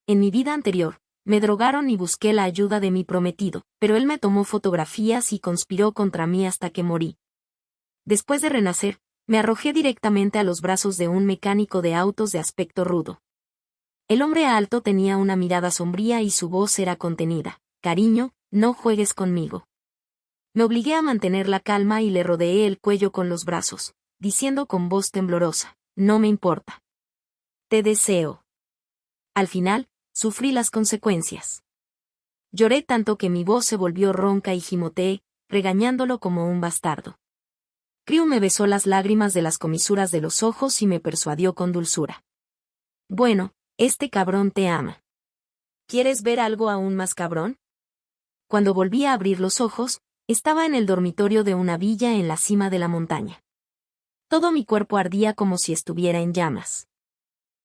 En mi vida anterior, me drogaron y busqué la ayuda de mi prometido, pero él me tomó fotografías y conspiró contra mí hasta que morí. Después de renacer, me arrojé directamente a los brazos de un mecánico de autos de aspecto rudo. El hombre alto tenía una mirada sombría y su voz era contenida. Cariño, no juegues conmigo. Me obligué a mantener la calma y le rodeé el cuello con los brazos, diciendo con voz temblorosa, no me importa. Te deseo. Al final, sufrí las consecuencias. Lloré tanto que mi voz se volvió ronca y gimoteé, regañándolo como un bastardo. Crew me besó las lágrimas de las comisuras de los ojos y me persuadió con dulzura. Bueno, este cabrón te ama. ¿Quieres ver algo aún más cabrón? Cuando volví a abrir los ojos, estaba en el dormitorio de una villa en la cima de la montaña. Todo mi cuerpo ardía como si estuviera en llamas.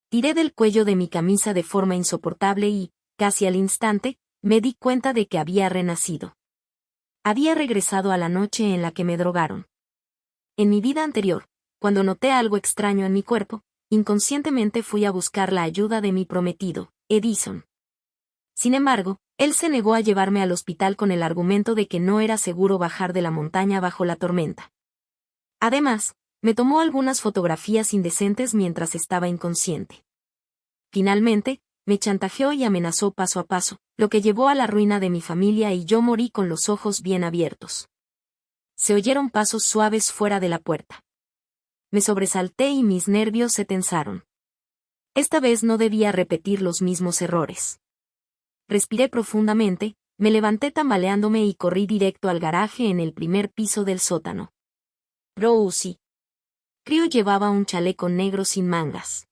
Tiré del cuello de mi camisa de forma insoportable y, casi al instante, me di cuenta de que había renacido. Había regresado a la noche en la que me drogaron. En mi vida anterior, cuando noté algo extraño en mi cuerpo, inconscientemente fui a buscar la ayuda de mi prometido, Edison. Sin embargo, él se negó a llevarme al hospital con el argumento de que no era seguro bajar de la montaña bajo la tormenta. Además, me tomó algunas fotografías indecentes mientras estaba inconsciente. Finalmente, me chantajeó y amenazó paso a paso, lo que llevó a la ruina de mi familia y yo morí con los ojos bien abiertos. Se oyeron pasos suaves fuera de la puerta. Me sobresalté y mis nervios se tensaron. Esta vez no debía repetir los mismos errores. Respiré profundamente, me levanté tambaleándome y corrí directo al garaje en el primer piso del sótano. Rosie. Crew llevaba un chaleco negro sin mangas.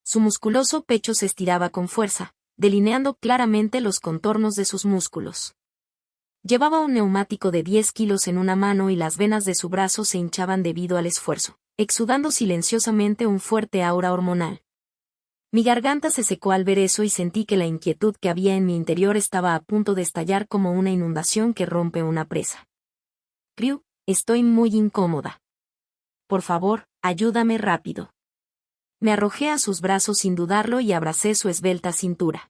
Su musculoso pecho se estiraba con fuerza, delineando claramente los contornos de sus músculos. Llevaba un neumático de 10 kilos en una mano y las venas de su brazo se hinchaban debido al esfuerzo, exudando silenciosamente un fuerte aura hormonal. Mi garganta se secó al ver eso y sentí que la inquietud que había en mi interior estaba a punto de estallar como una inundación que rompe una presa. Crew, estoy muy incómoda. Por favor, ayúdame rápido. Me arrojé a sus brazos sin dudarlo y abracé su esbelta cintura.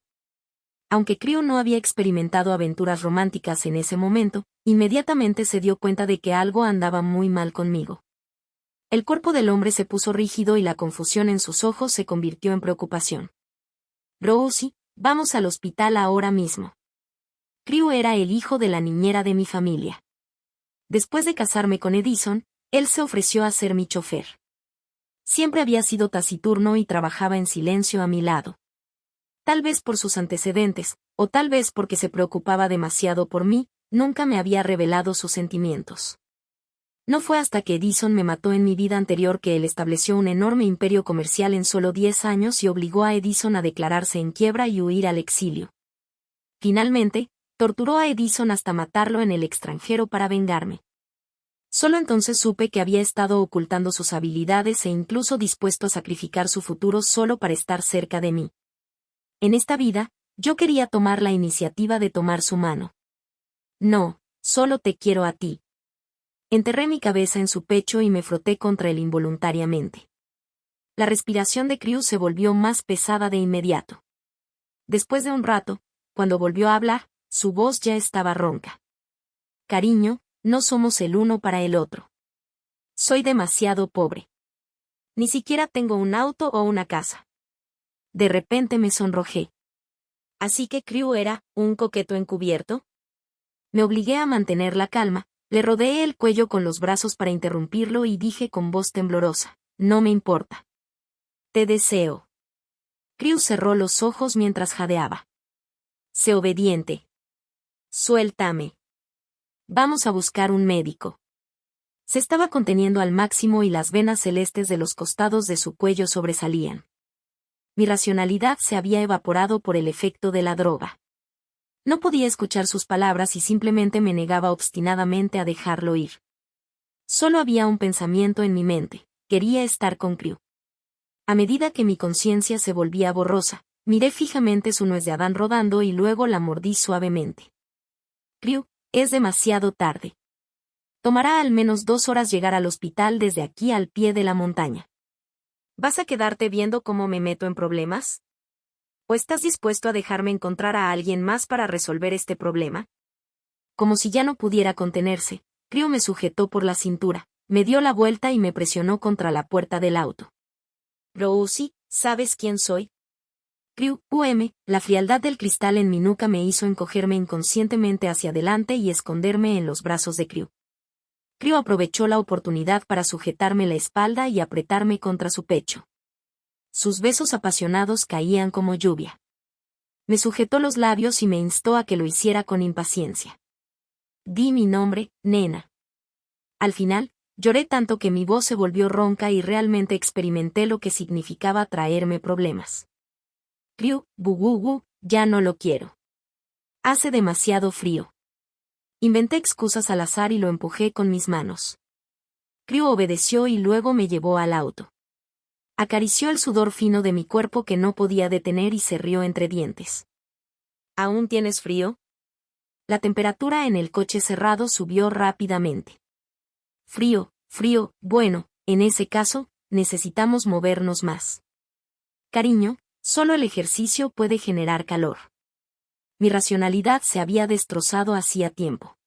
Aunque Crew no había experimentado aventuras románticas en ese momento, inmediatamente se dio cuenta de que algo andaba muy mal conmigo. El cuerpo del hombre se puso rígido y la confusión en sus ojos se convirtió en preocupación. Rosie, vamos al hospital ahora mismo. Crew era el hijo de la niñera de mi familia. Después de casarme con Edison, él se ofreció a ser mi chofer. Siempre había sido taciturno y trabajaba en silencio a mi lado. Tal vez por sus antecedentes, o tal vez porque se preocupaba demasiado por mí, nunca me había revelado sus sentimientos. No fue hasta que Edison me mató en mi vida anterior que él estableció un enorme imperio comercial en solo 10 años y obligó a Edison a declararse en quiebra y huir al exilio. Finalmente, torturó a Edison hasta matarlo en el extranjero para vengarme. Solo entonces supe que había estado ocultando sus habilidades e incluso dispuesto a sacrificar su futuro solo para estar cerca de mí. En esta vida, yo quería tomar la iniciativa de tomar su mano. No, solo te quiero a ti. Enterré mi cabeza en su pecho y me froté contra él involuntariamente. La respiración de Crew se volvió más pesada de inmediato. Después de un rato, cuando volvió a hablar, su voz ya estaba ronca. Cariño, no somos el uno para el otro. Soy demasiado pobre. Ni siquiera tengo un auto o una casa. De repente me sonrojé. ¿Así que Crew era un coqueto encubierto? Me obligué a mantener la calma, le rodeé el cuello con los brazos para interrumpirlo y dije con voz temblorosa, no me importa. Te deseo. Crew cerró los ojos mientras jadeaba. Sé obediente. Suéltame. Vamos a buscar un médico. Se estaba conteniendo al máximo y las venas celestes de los costados de su cuello sobresalían. Mi racionalidad se había evaporado por el efecto de la droga. No podía escuchar sus palabras y simplemente me negaba obstinadamente a dejarlo ir. Solo había un pensamiento en mi mente, quería estar con Crew. A medida que mi conciencia se volvía borrosa, miré fijamente su nuez de Adán rodando y luego la mordí suavemente. Crew, es demasiado tarde. Tomará al menos 2 horas llegar al hospital desde aquí al pie de la montaña. ¿Vas a quedarte viendo cómo me meto en problemas? ¿O estás dispuesto a dejarme encontrar a alguien más para resolver este problema? Como si ya no pudiera contenerse, Crew me sujetó por la cintura, me dio la vuelta y me presionó contra la puerta del auto. Rosie, ¿sabes quién soy? Crew, la frialdad del cristal en mi nuca me hizo encogerme inconscientemente hacia adelante y esconderme en los brazos de Crew. Crew aprovechó la oportunidad para sujetarme la espalda y apretarme contra su pecho. Sus besos apasionados caían como lluvia. Me sujetó los labios y me instó a que lo hiciera con impaciencia. Di mi nombre, nena. Al final, lloré tanto que mi voz se volvió ronca y realmente experimenté lo que significaba traerme problemas. Crew, ya no lo quiero. Hace demasiado frío. Inventé excusas al azar y lo empujé con mis manos. Crew obedeció y luego me llevó al auto. Acarició el sudor fino de mi cuerpo que no podía detener y se rió entre dientes. ¿Aún tienes frío? La temperatura en el coche cerrado subió rápidamente. Frío, bueno, en ese caso, necesitamos movernos más. Cariño, solo el ejercicio puede generar calor. Mi racionalidad se había destrozado hacía tiempo.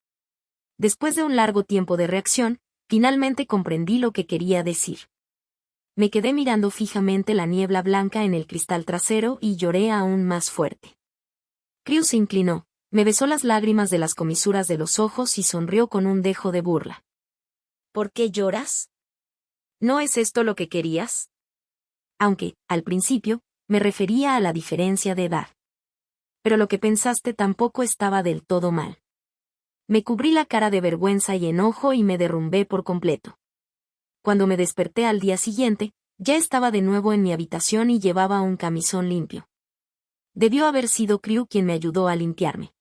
Después de un largo tiempo de reacción, finalmente comprendí lo que quería decir. Me quedé mirando fijamente la niebla blanca en el cristal trasero y lloré aún más fuerte. Crew se inclinó, me besó las lágrimas de las comisuras de los ojos y sonrió con un dejo de burla. ¿Por qué lloras? ¿No es esto lo que querías? Aunque, al principio, me refería a la diferencia de edad. Pero lo que pensaste tampoco estaba del todo mal. Me cubrí la cara de vergüenza y enojo y me derrumbé por completo. Cuando me desperté al día siguiente, ya estaba de nuevo en mi habitación y llevaba un camisón limpio. Debió haber sido Crew quien me ayudó a limpiarme.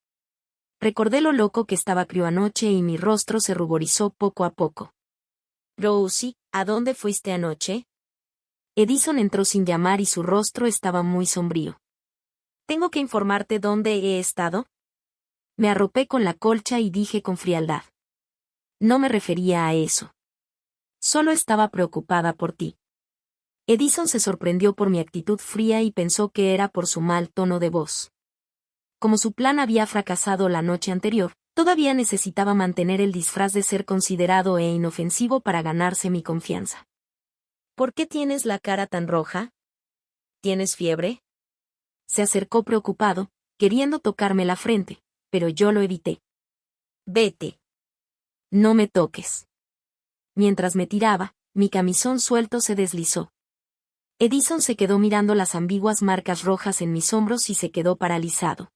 Recordé lo loco que estaba Crew anoche y mi rostro se ruborizó poco a poco. Rosie, ¿a dónde fuiste anoche? Edison entró sin llamar y su rostro estaba muy sombrío. ¿Tengo que informarte dónde he estado? Me arropé con la colcha y dije con frialdad. No me refería a eso. Solo estaba preocupada por ti. Edison se sorprendió por mi actitud fría y pensó que era por su mal tono de voz. Como su plan había fracasado la noche anterior, todavía necesitaba mantener el disfraz de ser considerado e inofensivo para ganarse mi confianza. ¿Por qué tienes la cara tan roja? ¿Tienes fiebre? Se acercó preocupado, queriendo tocarme la frente, pero yo lo evité. Vete. No me toques. Mientras me tiraba, mi camisón suelto se deslizó. Edison se quedó mirando las ambiguas marcas rojas en mis hombros y se quedó paralizado.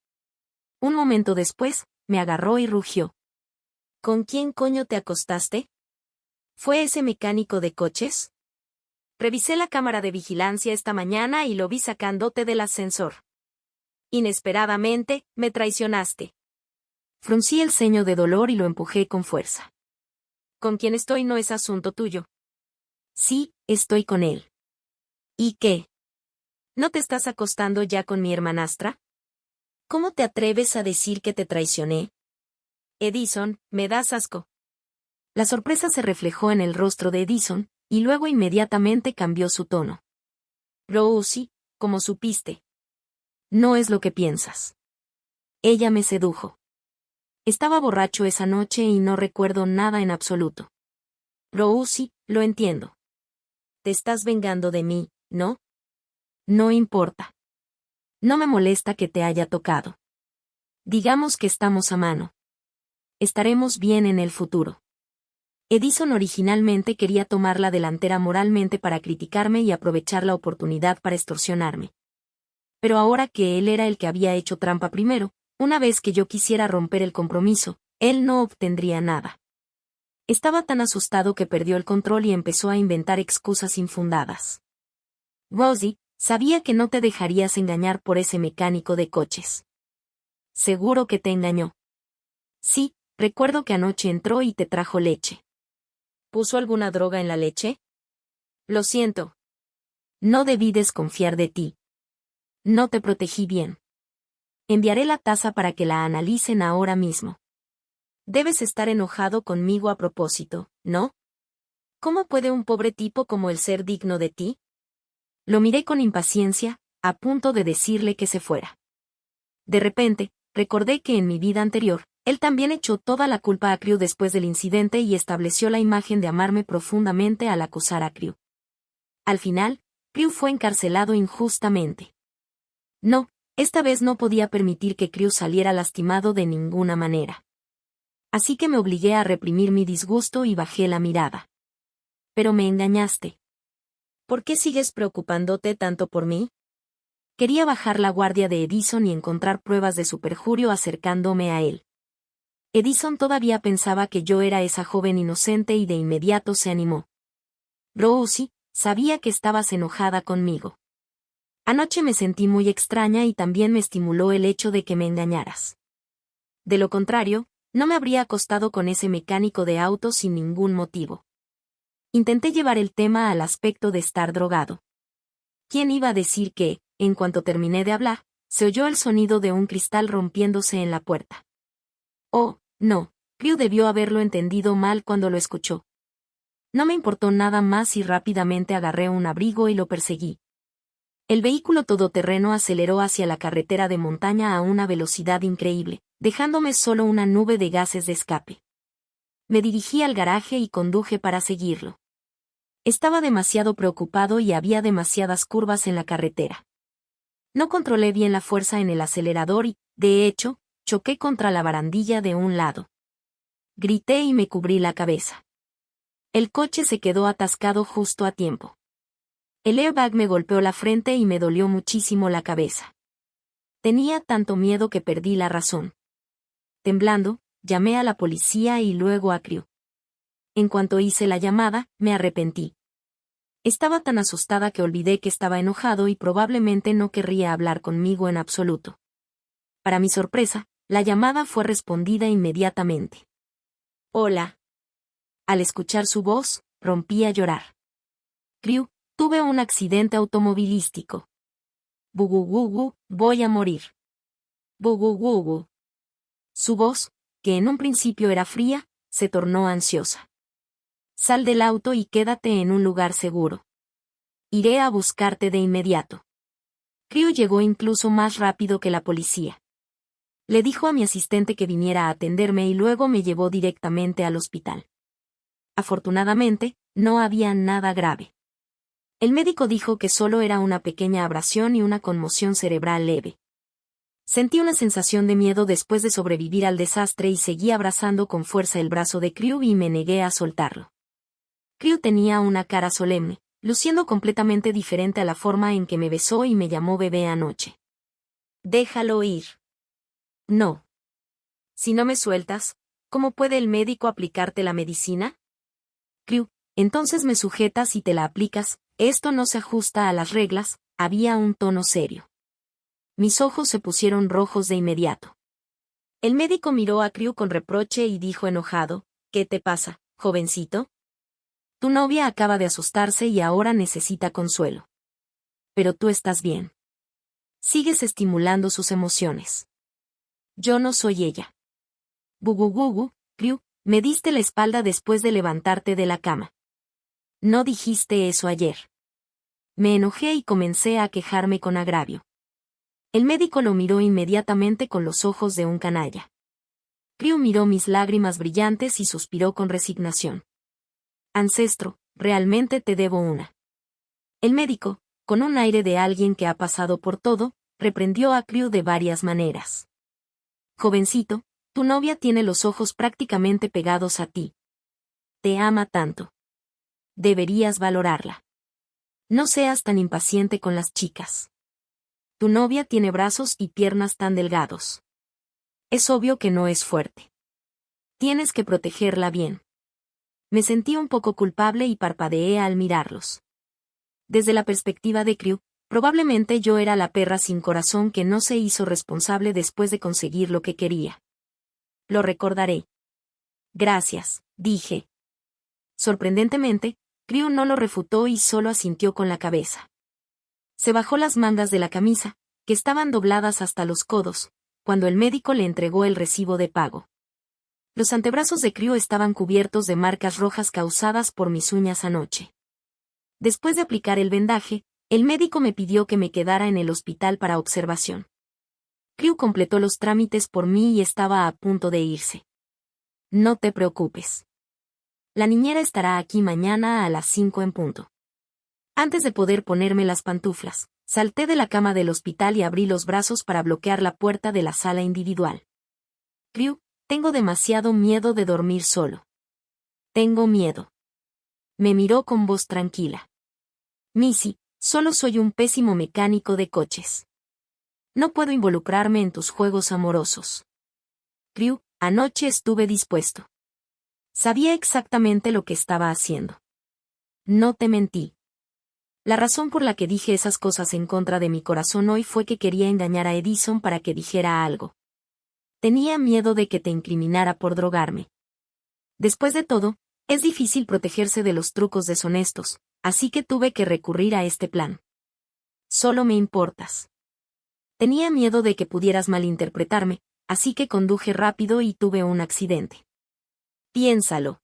Un momento después, me agarró y rugió. ¿Con quién coño te acostaste? ¿Fue ese mecánico de coches? Revisé la cámara de vigilancia esta mañana y lo vi sacándote del ascensor. Inesperadamente, me traicionaste. Fruncí el ceño de dolor y lo empujé con fuerza. Con quien estoy no es asunto tuyo. Sí, estoy con él. ¿Y qué? ¿No te estás acostando ya con mi hermanastra? ¿Cómo te atreves a decir que te traicioné? Edison, me das asco. La sorpresa se reflejó en el rostro de Edison, y luego inmediatamente cambió su tono. Rosie, ¿cómo supiste? No es lo que piensas. Ella me sedujo. Estaba borracho esa noche y no recuerdo nada en absoluto. Rosie, lo entiendo. Te estás vengando de mí, ¿no? No importa. No me molesta que te haya tocado. Digamos que estamos a mano. Estaremos bien en el futuro. Edison originalmente quería tomar la delantera moralmente para criticarme y aprovechar la oportunidad para extorsionarme. Pero ahora que él era el que había hecho trampa primero, una vez que yo quisiera romper el compromiso, él no obtendría nada. Estaba tan asustado que perdió el control y empezó a inventar excusas infundadas. Rosie, sabía que no te dejarías engañar por ese mecánico de coches. Seguro que te engañó. Sí, recuerdo que anoche entró y te trajo leche. ¿Puso alguna droga en la leche? Lo siento. No debí desconfiar de ti. No te protegí bien. Enviaré la taza para que la analicen ahora mismo. Debes estar enojado conmigo a propósito, ¿no? ¿Cómo puede un pobre tipo como él ser digno de ti? Lo miré con impaciencia, a punto de decirle que se fuera. De repente, recordé que en mi vida anterior, él también echó toda la culpa a Crew después del incidente y estableció la imagen de amarme profundamente al acusar a Crew. Al final, Crew fue encarcelado injustamente. No, esta vez no podía permitir que Crew saliera lastimado de ninguna manera. Así que me obligué a reprimir mi disgusto y bajé la mirada. Pero me engañaste. ¿Por qué sigues preocupándote tanto por mí? Quería bajar la guardia de Edison y encontrar pruebas de su perjurio acercándome a él. Edison todavía pensaba que yo era esa joven inocente y de inmediato se animó. Rosie, sabía que estabas enojada conmigo. Anoche me sentí muy extraña y también me estimuló el hecho de que me engañaras. De lo contrario, no me habría acostado con ese mecánico de autos sin ningún motivo. Intenté llevar el tema al aspecto de estar drogado. ¿Quién iba a decir que, en cuanto terminé de hablar, se oyó el sonido de un cristal rompiéndose en la puerta? Oh, no, Crew debió haberlo entendido mal cuando lo escuchó. No me importó nada más y rápidamente agarré un abrigo y lo perseguí. El vehículo todoterreno aceleró hacia la carretera de montaña a una velocidad increíble, dejándome solo una nube de gases de escape. Me dirigí al garaje y conduje para seguirlo. Estaba demasiado preocupado y había demasiadas curvas en la carretera. No controlé bien la fuerza en el acelerador y, de hecho, choqué contra la barandilla de un lado. Grité y me cubrí la cabeza. El coche se quedó atascado justo a tiempo. El airbag me golpeó la frente y me dolió muchísimo la cabeza. Tenía tanto miedo que perdí la razón. Temblando, llamé a la policía y luego a Crew. En cuanto hice la llamada, me arrepentí. Estaba tan asustada que olvidé que estaba enojado y probablemente no querría hablar conmigo en absoluto. Para mi sorpresa, la llamada fue respondida inmediatamente. Hola. Al escuchar su voz, rompí a llorar. Crew, tuve un accidente automovilístico. Bugugugu, voy a morir. Bugugugu. Su voz, que en un principio era fría, se tornó ansiosa. Sal del auto y quédate en un lugar seguro. Iré a buscarte de inmediato. Crew llegó incluso más rápido que la policía. Le dijo a mi asistente que viniera a atenderme y luego me llevó directamente al hospital. Afortunadamente, no había nada grave. El médico dijo que solo era una pequeña abrasión y una conmoción cerebral leve. Sentí una sensación de miedo después de sobrevivir al desastre y seguí abrazando con fuerza el brazo de Crew y me negué a soltarlo. Crew tenía una cara solemne, luciendo completamente diferente a la forma en que me besó y me llamó bebé anoche. Déjalo ir. No. Si no me sueltas, ¿cómo puede el médico aplicarte la medicina? Crew, entonces me sujetas y te la aplicas, esto no se ajusta a las reglas, había un tono serio. Mis ojos se pusieron rojos de inmediato. El médico miró a Crew con reproche y dijo enojado, ¿qué te pasa, jovencito? Tu novia acaba de asustarse y ahora necesita consuelo. Pero tú estás bien. Sigues estimulando sus emociones. Yo no soy ella. Bugugugu, Crew, me diste la espalda después de levantarte de la cama. No dijiste eso ayer. Me enojé y comencé a quejarme con agravio. El médico lo miró inmediatamente con los ojos de un canalla. Crew miró mis lágrimas brillantes y suspiró con resignación. Ancestro, realmente te debo una. El médico, con un aire de alguien que ha pasado por todo, reprendió a Crew de varias maneras. Jovencito, tu novia tiene los ojos prácticamente pegados a ti. Te ama tanto. Deberías valorarla. No seas tan impaciente con las chicas. Tu novia tiene brazos y piernas tan delgados. Es obvio que no es fuerte. Tienes que protegerla bien. Me sentí un poco culpable y parpadeé al mirarlos. Desde la perspectiva de Crew, probablemente yo era la perra sin corazón que no se hizo responsable después de conseguir lo que quería. Lo recordaré. Gracias, dije. Sorprendentemente, Crew no lo refutó y solo asintió con la cabeza. Se bajó las mangas de la camisa, que estaban dobladas hasta los codos, cuando el médico le entregó el recibo de pago. Los antebrazos de Crew estaban cubiertos de marcas rojas causadas por mis uñas anoche. Después de aplicar el vendaje, El médico me pidió que me quedara en el hospital para observación. Crew completó los trámites por mí y estaba a punto de irse. No te preocupes. La niñera estará aquí mañana a las 5 en punto. Antes de poder ponerme las pantuflas, salté de la cama del hospital y abrí los brazos para bloquear la puerta de la sala individual. Crew, tengo demasiado miedo de dormir solo. Tengo miedo. Me miró con voz tranquila. Missy, solo soy un pésimo mecánico de coches. No puedo involucrarme en tus juegos amorosos. Crew, anoche estuve dispuesto. Sabía exactamente lo que estaba haciendo. No te mentí. La razón por la que dije esas cosas en contra de mi corazón hoy fue que quería engañar a Edison para que dijera algo. Tenía miedo de que te incriminara por drogarme. Después de todo, es difícil protegerse de los trucos deshonestos, así que tuve que recurrir a este plan. Solo me importas. Tenía miedo de que pudieras malinterpretarme, así que conduje rápido y tuve un accidente. Piénsalo.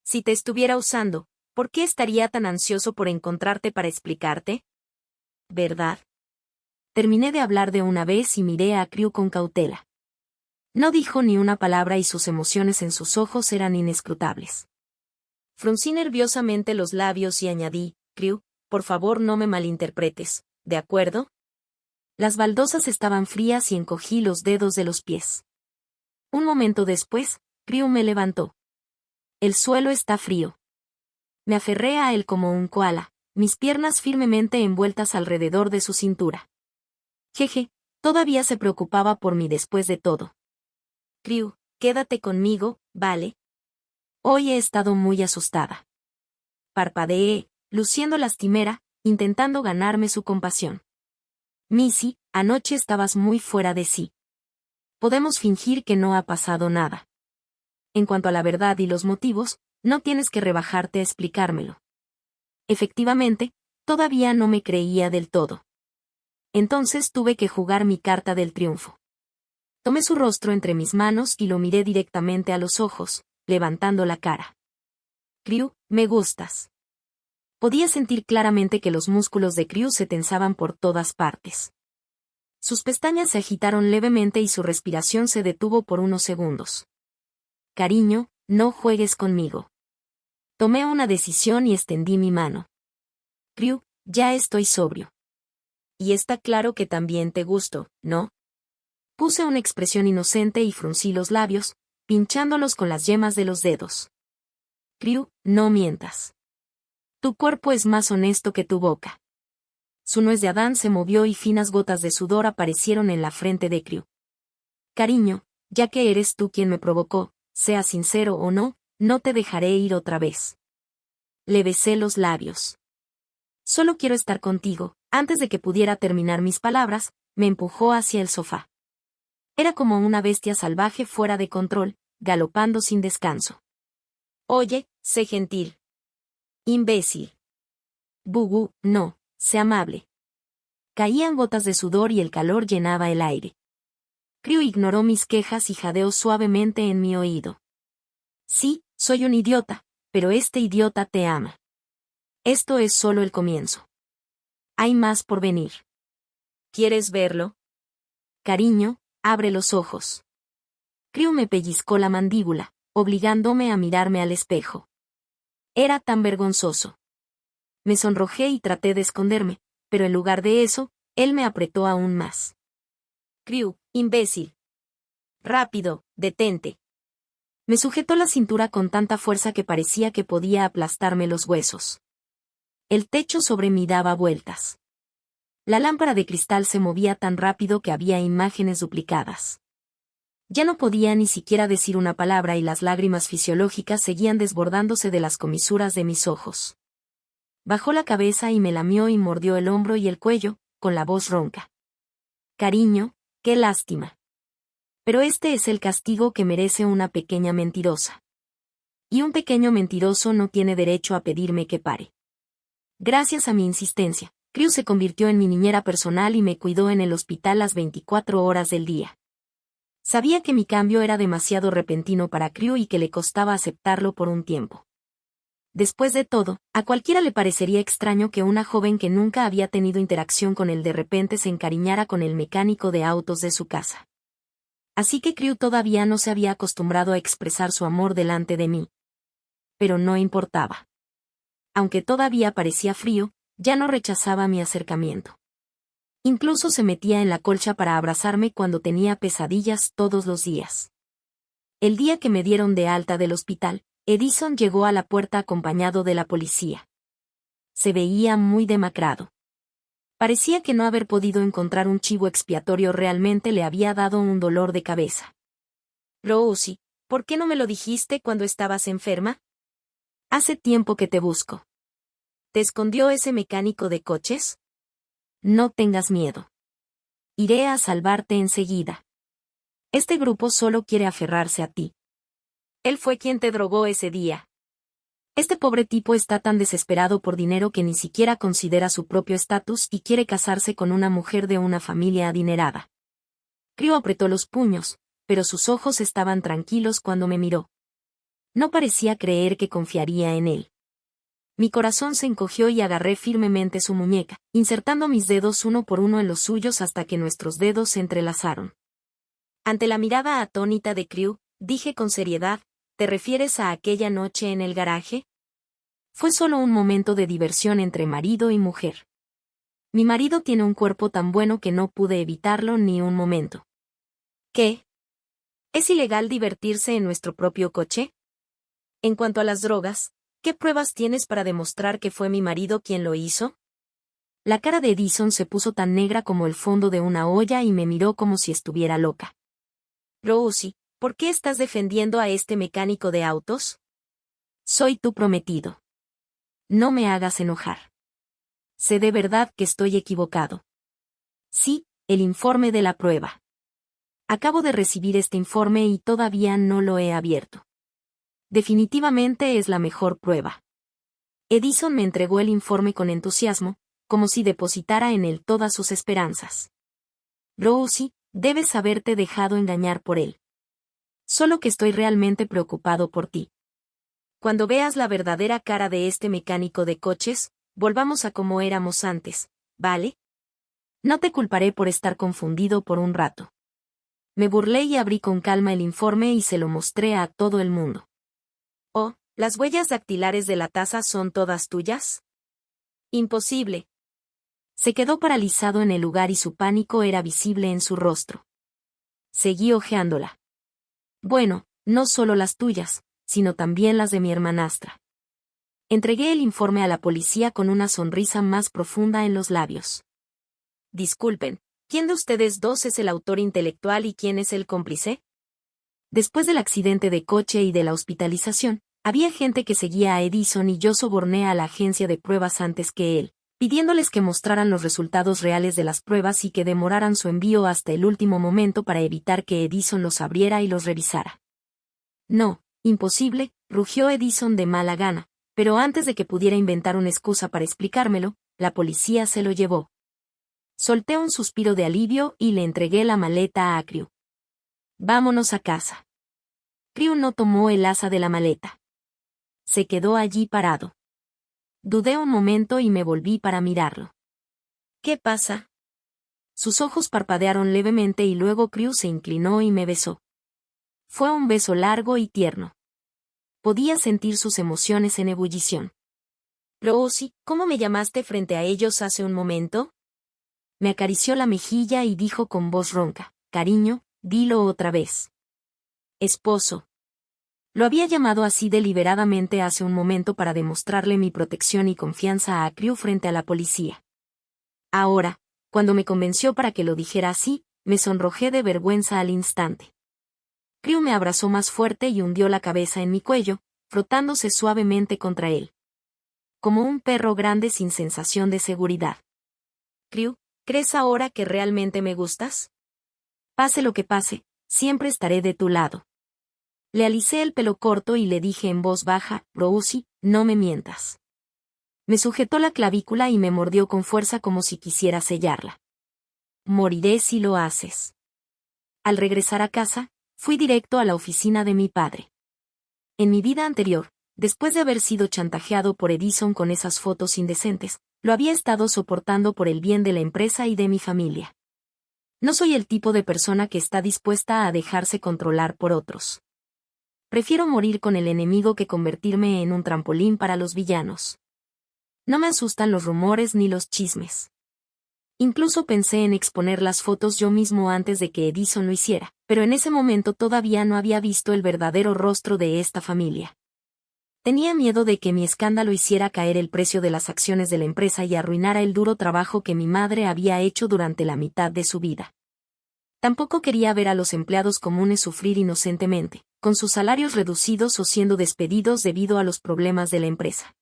Si te estuviera usando, ¿por qué estaría tan ansioso por encontrarte para explicarte? ¿Verdad? Terminé de hablar de una vez y miré a Crew con cautela. No dijo ni una palabra y sus emociones en sus ojos eran inescrutables. Fruncí nerviosamente los labios y añadí, Crew, por favor no me malinterpretes, ¿de acuerdo? Las baldosas estaban frías y encogí los dedos de los pies. Un momento después, Crew me levantó. El suelo está frío. Me aferré a él como un koala, mis piernas firmemente envueltas alrededor de su cintura. Jeje, todavía se preocupaba por mí después de todo. Crew, quédate conmigo, ¿vale? Hoy he estado muy asustada. Parpadeé, luciendo lastimera, intentando ganarme su compasión. Missy, anoche estabas muy fuera de sí. Podemos fingir que no ha pasado nada. En cuanto a la verdad y los motivos, no tienes que rebajarte a explicármelo. Efectivamente, todavía no me creía del todo. Entonces tuve que jugar mi carta del triunfo. Tomé su rostro entre mis manos y lo miré directamente a los ojos, levantando la cara. Crew, me gustas. Podía sentir claramente que los músculos de Crew se tensaban por todas partes. Sus pestañas se agitaron levemente y su respiración se detuvo por unos segundos. Cariño, no juegues conmigo. Tomé una decisión y extendí mi mano. Crew, ya estoy sobrio. Y está claro que también te gusto, ¿no? Puse una expresión inocente y fruncí los labios, pinchándolos con las yemas de los dedos. Crew, no mientas. Tu cuerpo es más honesto que tu boca. Su nuez de Adán se movió y finas gotas de sudor aparecieron en la frente de Crew. Cariño, ya que eres tú quien me provocó, sea sincero o no, no te dejaré ir otra vez. Le besé los labios. Solo quiero estar contigo. Antes de que pudiera terminar mis palabras, me empujó hacia el sofá. Era como una bestia salvaje fuera de control, galopando sin descanso. Oye, sé gentil. Imbécil. Bubu, no, sé amable. Caían gotas de sudor y el calor llenaba el aire. Crew ignoró mis quejas y jadeó suavemente en mi oído. Sí, soy un idiota, pero este idiota te ama. Esto es solo el comienzo. Hay más por venir. ¿Quieres verlo? Cariño, abre los ojos. Crew me pellizcó la mandíbula, obligándome a mirarme al espejo. Era tan vergonzoso. Me sonrojé y traté de esconderme, pero en lugar de eso, él me apretó aún más. Crew, imbécil. Rápido, detente. Me sujetó la cintura con tanta fuerza que parecía que podía aplastarme los huesos. El techo sobre mí daba vueltas. La lámpara de cristal se movía tan rápido que había imágenes duplicadas. Ya no podía ni siquiera decir una palabra y las lágrimas fisiológicas seguían desbordándose de las comisuras de mis ojos. Bajó la cabeza y me lamió y mordió el hombro y el cuello, con la voz ronca. Cariño, qué lástima. Pero este es el castigo que merece una pequeña mentirosa. Y un pequeño mentiroso no tiene derecho a pedirme que pare. Gracias a mi insistencia, Crew se convirtió en mi niñera personal y me cuidó en el hospital las 24 horas del día. Sabía que mi cambio era demasiado repentino para Crew y que le costaba aceptarlo por un tiempo. Después de todo, a cualquiera le parecería extraño que una joven que nunca había tenido interacción con él de repente se encariñara con el mecánico de autos de su casa. Así que Crew todavía no se había acostumbrado a expresar su amor delante de mí. Pero no importaba. Aunque todavía parecía frío, ya no rechazaba mi acercamiento. Incluso se metía en la colcha para abrazarme cuando tenía pesadillas todos los días. El día que me dieron de alta del hospital, Edison llegó a la puerta acompañado de la policía. Se veía muy demacrado. Parecía que no haber podido encontrar un chivo expiatorio realmente le había dado un dolor de cabeza. Rosie, ¿por qué no me lo dijiste cuando estabas enferma? Hace tiempo que te busco. ¿Te escondió ese mecánico de coches? No tengas miedo. Iré a salvarte enseguida. Este grupo solo quiere aferrarse a ti. Él fue quien te drogó ese día. Este pobre tipo está tan desesperado por dinero que ni siquiera considera su propio estatus y quiere casarse con una mujer de una familia adinerada. Crew apretó los puños, pero sus ojos estaban tranquilos cuando me miró. No parecía creer que confiaría en él. Mi corazón se encogió y agarré firmemente su muñeca, insertando mis dedos uno por uno en los suyos hasta que nuestros dedos se entrelazaron. Ante la mirada atónita de Crew, dije con seriedad, ¿te refieres a aquella noche en el garaje? Fue solo un momento de diversión entre marido y mujer. Mi marido tiene un cuerpo tan bueno que no pude evitarlo ni un momento. ¿Qué? ¿Es ilegal divertirse en nuestro propio coche? En cuanto a las drogas, ¿qué pruebas tienes para demostrar que fue mi marido quien lo hizo? La cara de Edison se puso tan negra como el fondo de una olla y me miró como si estuviera loca. Rosie, ¿por qué estás defendiendo a este mecánico de autos? Soy tu prometido. No me hagas enojar. Sé de verdad que estoy equivocado. Sí, el informe de la prueba. Acabo de recibir este informe y todavía no lo he abierto. Definitivamente es la mejor prueba. Edison me entregó el informe con entusiasmo, como si depositara en él todas sus esperanzas. Rosie, debes haberte dejado engañar por él. Solo que estoy realmente preocupado por ti. Cuando veas la verdadera cara de este mecánico de coches, volvamos a como éramos antes, ¿vale? No te culparé por estar confundido por un rato. Me burlé y abrí con calma el informe y se lo mostré a todo el mundo. Oh, ¿las huellas dactilares de la taza son todas tuyas? Imposible. Se quedó paralizado en el lugar y su pánico era visible en su rostro. Seguí hojeándola. Bueno, no solo las tuyas, sino también las de mi hermanastra. Entregué el informe a la policía con una sonrisa más profunda en los labios. Disculpen, ¿quién de ustedes dos es el autor intelectual y quién es el cómplice? Después del accidente de coche y de la hospitalización, había gente que seguía a Edison y yo soborné a la agencia de pruebas antes que él, pidiéndoles que mostraran los resultados reales de las pruebas y que demoraran su envío hasta el último momento para evitar que Edison los abriera y los revisara. No, imposible, rugió Edison de mala gana, pero antes de que pudiera inventar una excusa para explicármelo, la policía se lo llevó. Solté un suspiro de alivio y le entregué la maleta a Crew. Vámonos a casa. Crew no tomó el asa de la maleta. Se quedó allí parado. Dudé un momento y me volví para mirarlo. ¿Qué pasa? Sus ojos parpadearon levemente y luego Crew se inclinó y me besó. Fue un beso largo y tierno. Podía sentir sus emociones en ebullición. Rosie, ¿cómo me llamaste frente a ellos hace un momento? Me acarició la mejilla y dijo con voz ronca, cariño, dilo otra vez. Esposo. Lo había llamado así deliberadamente hace un momento para demostrarle mi protección y confianza a Crew frente a la policía. Ahora, cuando me convenció para que lo dijera así, me sonrojé de vergüenza al instante. Crew me abrazó más fuerte y hundió la cabeza en mi cuello, frotándose suavemente contra él. Como un perro grande sin sensación de seguridad. Crew, ¿crees ahora que realmente me gustas? Pase lo que pase, siempre estaré de tu lado. Le alicé el pelo corto y le dije en voz baja, Rosie, no me mientas. Me sujetó la clavícula y me mordió con fuerza como si quisiera sellarla. Moriré si lo haces. Al regresar a casa, fui directo a la oficina de mi padre. En mi vida anterior, después de haber sido chantajeado por Edison con esas fotos indecentes, lo había estado soportando por el bien de la empresa y de mi familia. No soy el tipo de persona que está dispuesta a dejarse controlar por otros. Prefiero morir con el enemigo que convertirme en un trampolín para los villanos. No me asustan los rumores ni los chismes. Incluso pensé en exponer las fotos yo mismo antes de que Edison lo hiciera, pero en ese momento todavía no había visto el verdadero rostro de esta familia. Tenía miedo de que mi escándalo hiciera caer el precio de las acciones de la empresa y arruinara el duro trabajo que mi madre había hecho durante la mitad de su vida. Tampoco quería ver a los empleados comunes sufrir inocentemente, con sus salarios reducidos o siendo despedidos debido a los problemas de la empresa.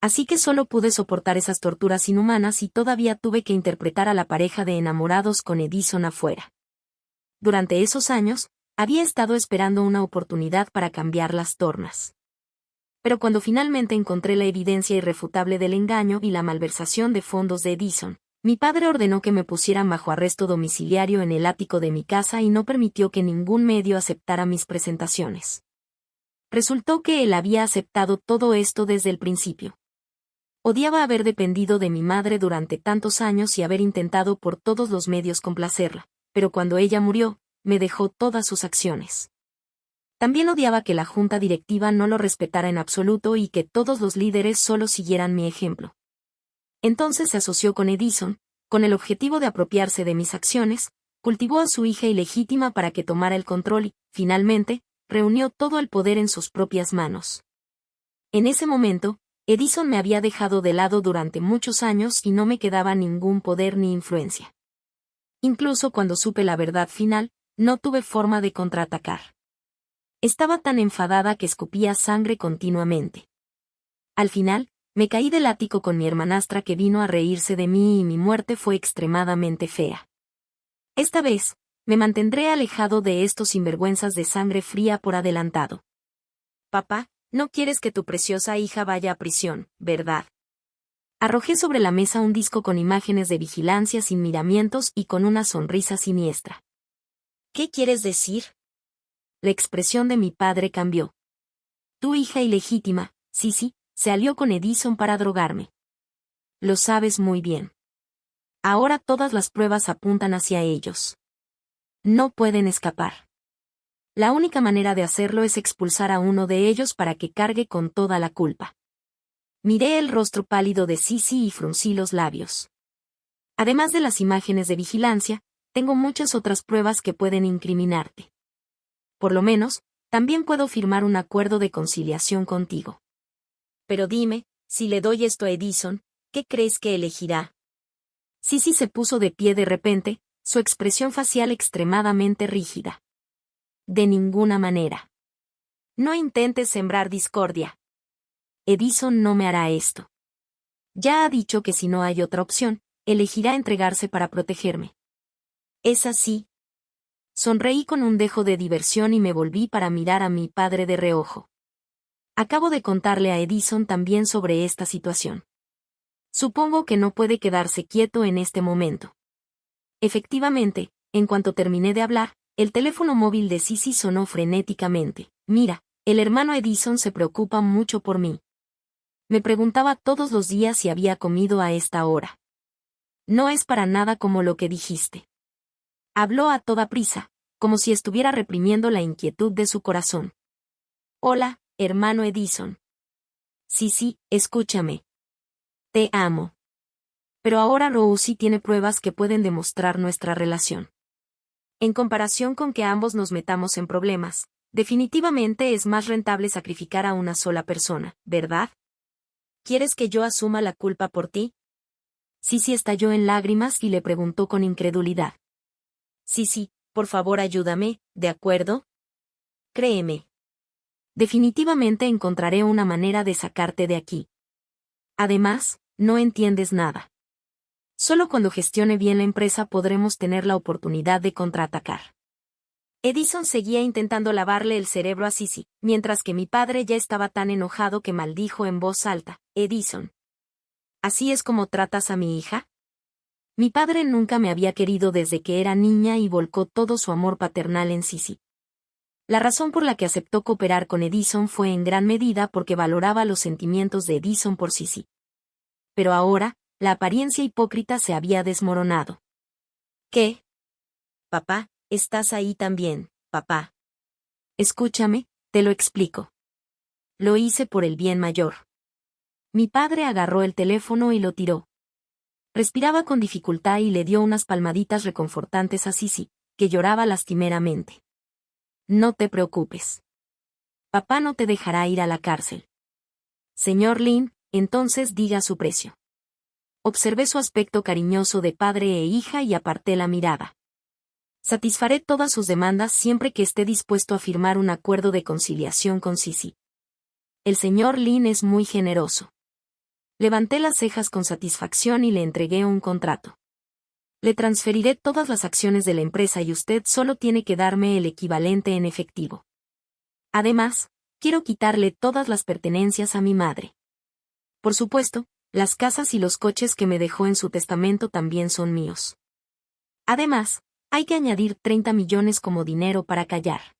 Así que solo pude soportar esas torturas inhumanas y todavía tuve que interpretar a la pareja de enamorados con Edison afuera. Durante esos años, había estado esperando una oportunidad para cambiar las tornas. Pero cuando finalmente encontré la evidencia irrefutable del engaño y la malversación de fondos de Edison, mi padre ordenó que me pusieran bajo arresto domiciliario en el ático de mi casa y no permitió que ningún medio aceptara mis presentaciones. Resultó que él había aceptado todo esto desde el principio. Odiaba haber dependido de mi madre durante tantos años y haber intentado por todos los medios complacerla, pero cuando ella murió, me dejó todas sus acciones. También odiaba que la junta directiva no lo respetara en absoluto y que todos los líderes solo siguieran mi ejemplo. Entonces se asoció con Edison, con el objetivo de apropiarse de mis acciones, cultivó a su hija ilegítima para que tomara el control y, finalmente, reunió todo el poder en sus propias manos. En ese momento, Edison me había dejado de lado durante muchos años y no me quedaba ningún poder ni influencia. Incluso cuando supe la verdad final, no tuve forma de contraatacar. Estaba tan enfadada que escupía sangre continuamente. Al final, me caí del ático con mi hermanastra que vino a reírse de mí y mi muerte fue extremadamente fea. Esta vez, me mantendré alejado de estos sinvergüenzas de sangre fría por adelantado. Papá, no quieres que tu preciosa hija vaya a prisión, ¿verdad? Arrojé sobre la mesa un disco con imágenes de vigilancia sin miramientos y con una sonrisa siniestra. ¿Qué quieres decir? La expresión de mi padre cambió. Tu hija ilegítima, Sisi, se alió con Edison para drogarme. Lo sabes muy bien. Ahora todas las pruebas apuntan hacia ellos. No pueden escapar. La única manera de hacerlo es expulsar a uno de ellos para que cargue con toda la culpa. Miré el rostro pálido de Sisi y fruncí los labios. Además de las imágenes de vigilancia, tengo muchas otras pruebas que pueden incriminarte. Por lo menos, también puedo firmar un acuerdo de conciliación contigo. Pero dime, si le doy esto a Edison, ¿qué crees que elegirá? Sisi se puso de pie de repente, su expresión facial extremadamente rígida. De ninguna manera. No intentes sembrar discordia. Edison no me hará esto. Ya ha dicho que si no hay otra opción, elegirá entregarse para protegerme. ¿Es así? Sonreí con un dejo de diversión y me volví para mirar a mi padre de reojo. Acabo de contarle a Edison también sobre esta situación. Supongo que no puede quedarse quieto en este momento. Efectivamente, en cuanto terminé de hablar, el teléfono móvil de Sisi sonó frenéticamente. Mira, el hermano Edison se preocupa mucho por mí. Me preguntaba todos los días si había comido a esta hora. No es para nada como lo que dijiste. Habló a toda prisa, como si estuviera reprimiendo la inquietud de su corazón. Hola, hermano Edison. Sisi, escúchame. Te amo. Pero ahora Rosie tiene pruebas que pueden demostrar nuestra relación. En comparación con que ambos nos metamos en problemas, definitivamente es más rentable sacrificar a una sola persona, ¿verdad? ¿Quieres que yo asuma la culpa por ti? Sisi estalló en lágrimas y le preguntó con incredulidad. Sisi, por favor ayúdame, ¿de acuerdo? Créeme. Definitivamente encontraré una manera de sacarte de aquí. Además, no entiendes nada. Solo cuando gestione bien la empresa podremos tener la oportunidad de contraatacar. Edison seguía intentando lavarle el cerebro a Sisi, mientras que mi padre ya estaba tan enojado que maldijo en voz alta. Edison. ¿Así es como tratas a mi hija? Mi padre nunca me había querido desde que era niña y volcó todo su amor paternal en Sisi. La razón por la que aceptó cooperar con Edison fue en gran medida porque valoraba los sentimientos de Edison por sí. Pero ahora, la apariencia hipócrita se había desmoronado. ¿Qué? Papá, estás ahí también, papá. Escúchame, te lo explico. Lo hice por el bien mayor. Mi padre agarró el teléfono y lo tiró. Respiraba con dificultad y le dio unas palmaditas reconfortantes a Sisi, que lloraba lastimeramente. No te preocupes. Papá no te dejará ir a la cárcel. Señor Lin, entonces diga su precio. Observé su aspecto cariñoso de padre e hija y aparté la mirada. Satisfaré todas sus demandas siempre que esté dispuesto a firmar un acuerdo de conciliación con Sisi. El señor Lin es muy generoso. Levanté las cejas con satisfacción y le entregué un contrato. Le transferiré todas las acciones de la empresa y usted solo tiene que darme el equivalente en efectivo. Además, quiero quitarle todas las pertenencias a mi madre. Por supuesto, las casas y los coches que me dejó en su testamento también son míos. Además, hay que añadir 30 millones como dinero para callar.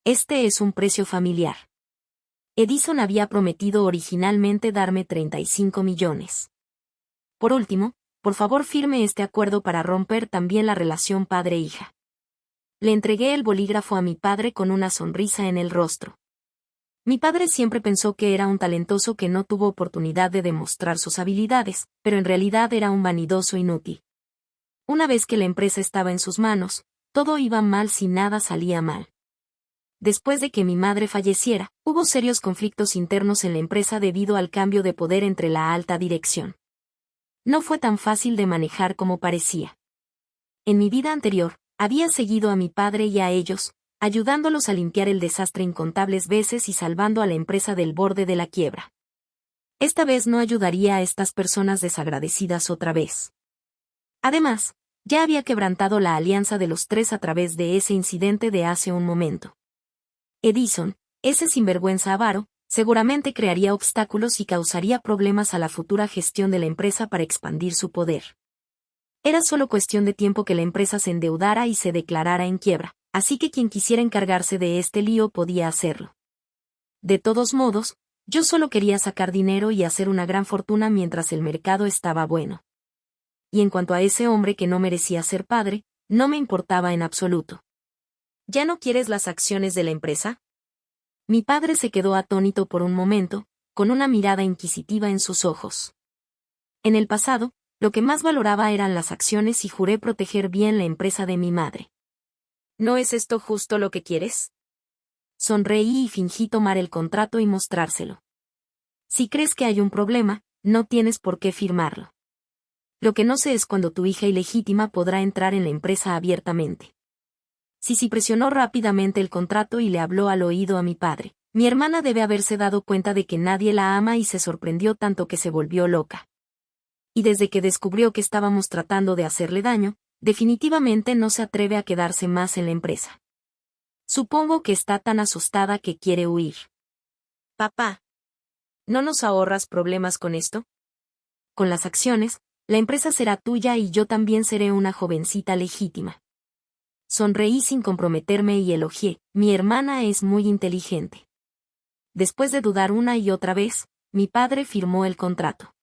Este es un precio familiar. Edison había prometido originalmente darme 35 millones. Por último, por favor firme este acuerdo para romper también la relación padre-hija. Le entregué el bolígrafo a mi padre con una sonrisa en el rostro. Mi padre siempre pensó que era un talentoso que no tuvo oportunidad de demostrar sus habilidades, pero en realidad era un vanidoso inútil. Una vez que la empresa estaba en sus manos, todo iba mal si nada salía mal. Después de que mi madre falleciera, hubo serios conflictos internos en la empresa debido al cambio de poder entre la alta dirección. No fue tan fácil de manejar como parecía. En mi vida anterior, había seguido a mi padre y a ellos, ayudándolos a limpiar el desastre incontables veces y salvando a la empresa del borde de la quiebra. Esta vez no ayudaría a estas personas desagradecidas otra vez. Además, ya había quebrantado la alianza de los tres a través de ese incidente de hace un momento. Edison, ese sinvergüenza avaro, seguramente crearía obstáculos y causaría problemas a la futura gestión de la empresa para expandir su poder. Era solo cuestión de tiempo que la empresa se endeudara y se declarara en quiebra, así que quien quisiera encargarse de este lío podía hacerlo. De todos modos, yo solo quería sacar dinero y hacer una gran fortuna mientras el mercado estaba bueno. Y en cuanto a ese hombre que no merecía ser padre, no me importaba en absoluto. ¿Ya no quieres las acciones de la empresa? Mi padre se quedó atónito por un momento, con una mirada inquisitiva en sus ojos. En el pasado, lo que más valoraba eran las acciones y juré proteger bien la empresa de mi madre. ¿No es esto justo lo que quieres? Sonreí y fingí tomar el contrato y mostrárselo. Si crees que hay un problema, no tienes por qué firmarlo. Lo que no sé es cuándo tu hija ilegítima podrá entrar en la empresa abiertamente. Sisi presionó rápidamente el contrato y le habló al oído a mi padre. Mi hermana debe haberse dado cuenta de que nadie la ama y se sorprendió tanto que se volvió loca. Y desde que descubrió que estábamos tratando de hacerle daño, definitivamente no se atreve a quedarse más en la empresa. Supongo que está tan asustada que quiere huir. Papá, ¿no nos ahorras problemas con esto? Con las acciones, la empresa será tuya y yo también seré una jovencita legítima. Sonreí sin comprometerme y elogié, mi hermana es muy inteligente. Después de dudar una y otra vez, mi padre firmó el contrato.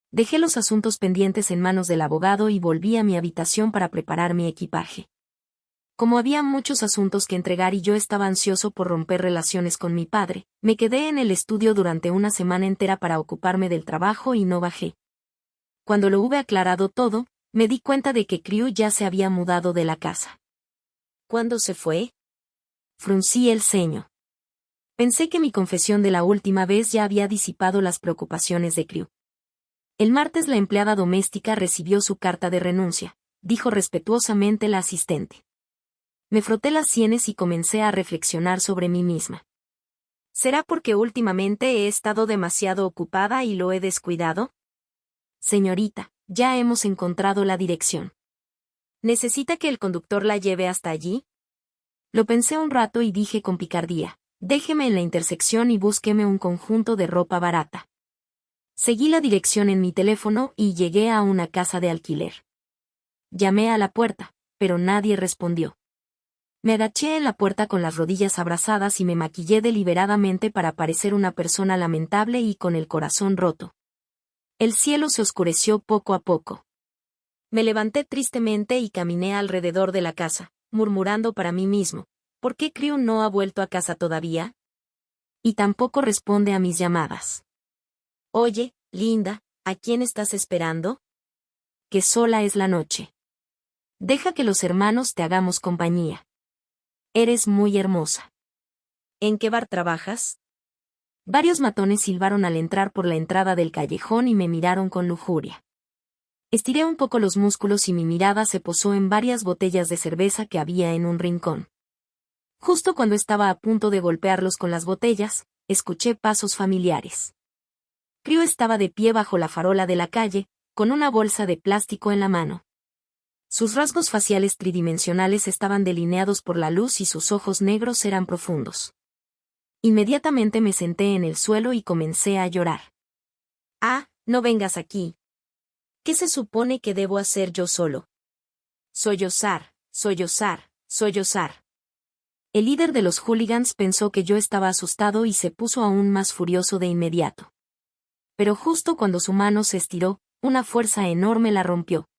Dejé los asuntos pendientes en manos del abogado y volví a mi habitación para preparar mi equipaje. Como había muchos asuntos que entregar y yo estaba ansioso por romper relaciones con mi padre, me quedé en el estudio durante una semana entera para ocuparme del trabajo y no bajé. Cuando lo hube aclarado todo, me di cuenta de que Crew ya se había mudado de la casa. ¿Cuándo se fue? Fruncí el ceño. Pensé que mi confesión de la última vez ya había disipado las preocupaciones de Crew. El martes la empleada doméstica recibió su carta de renuncia, dijo respetuosamente la asistente. Me froté las sienes y comencé a reflexionar sobre mí misma. ¿Será porque últimamente he estado demasiado ocupada y lo he descuidado? Señorita, ya hemos encontrado la dirección. ¿Necesita que el conductor la lleve hasta allí? Lo pensé un rato y dije con picardía, déjeme en la intersección y búsqueme un conjunto de ropa barata. Seguí la dirección en mi teléfono y llegué a una casa de alquiler. Llamé a la puerta, pero nadie respondió. Me agaché en la puerta con las rodillas abrazadas y me maquillé deliberadamente para parecer una persona lamentable y con el corazón roto. El cielo se oscureció poco a poco. Me levanté tristemente y caminé alrededor de la casa, murmurando para mí mismo, ¿por qué Crew no ha vuelto a casa todavía? Y tampoco responde a mis llamadas. Oye, linda, ¿a quién estás esperando? Que sola es la noche. Deja que los hermanos te hagamos compañía. Eres muy hermosa. ¿En qué bar trabajas? Varios matones silbaron al entrar por la entrada del callejón y me miraron con lujuria. Estiré un poco los músculos y mi mirada se posó en varias botellas de cerveza que había en un rincón. Justo cuando estaba a punto de golpearlos con las botellas, escuché pasos familiares. Crew estaba de pie bajo la farola de la calle, con una bolsa de plástico en la mano. Sus rasgos faciales tridimensionales estaban delineados por la luz y sus ojos negros eran profundos. Inmediatamente me senté en el suelo y comencé a llorar. Ah, no vengas aquí. ¿Qué se supone que debo hacer yo solo? Sollozar, sollozar, sollozar. El líder de los hooligans pensó que yo estaba asustado y se puso aún más furioso de inmediato. Pero justo cuando su mano se estiró, una fuerza enorme la rompió.